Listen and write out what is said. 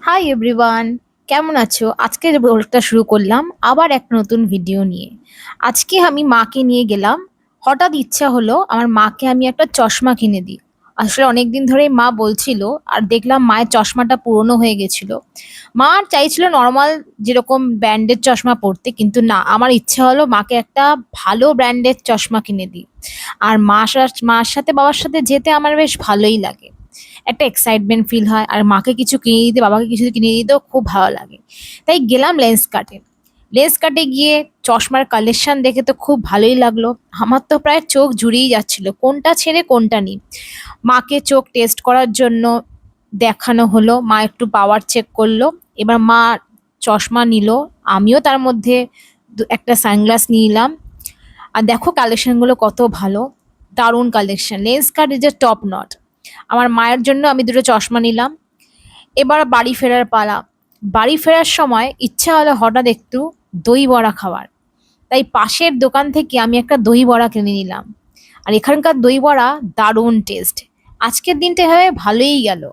Hi everyone, কেমন আছো? আজকের ব্লগটা শুরু করলাম আবার একটা নতুন ভিডিও নিয়ে। আজকে আমি মাকে নিয়ে গেলাম। হঠাৎ ইচ্ছা হলো আমার মাকে আমি একটা চশমা কিনে দিই। আসলে অনেকদিন ধরেই মা বলছিল, আর দেখলাম মায়ের চশমাটা পুরনো হয়ে গেছিল। মা চাইছিল নর্মাল যেরকম ব্র্যান্ডের চশমা পরতে, কিন্তু না, আমার ইচ্ছা হলো মাকে একটা ভালো ব্র্যান্ডের চশমা কিনে দিই। আর মার সাথে বাবার সাথে যেতে আমার বেশ ভালোই লাগে। একটা এক্সাইটমেন্ট ফিল হয়, আর মাকে কিছু কিনে দিতে বাবাকে কিছু কিনে দিতেও খুব ভালো লাগে। তাই গেলাম লেন্স কার্টে। লেন্স কার্টে গিয়ে চশমার কালেকশন দেখে তো খুব ভালোই লাগলো। আমার তো প্রায় চোখ জুড়িয়ে যাচ্ছিল, কোনটা ছেড়ে কোনটা নিই। মাকে চোখ টেস্ট করার জন্য দেখানো হলো, মা একটু পাওয়ার চেক করলো। এবার মা চশমা নিল, আমিও তার মধ্যে একটা সানগ্লাস নিলাম। আর দেখো কালেকশনগুলো কত ভালো, দারুণ collection. Lens cart is a top not. আমার মায়ের জন্য আমি দুটো চশমা নিলাম। এবার বাড়ি ফেরার পালা। বাড়ি ফেরার সময় ইচ্ছা হলো হঠাৎ একটু দই বড়া খাওয়ার। তাই পাশের দোকান থেকে আমি একটা দই বড়া কিনে নিলাম। আর এখানকার দই বড়া দারুণ টেস্ট। আজকের দিনটা এভাবে ভালোই গেল।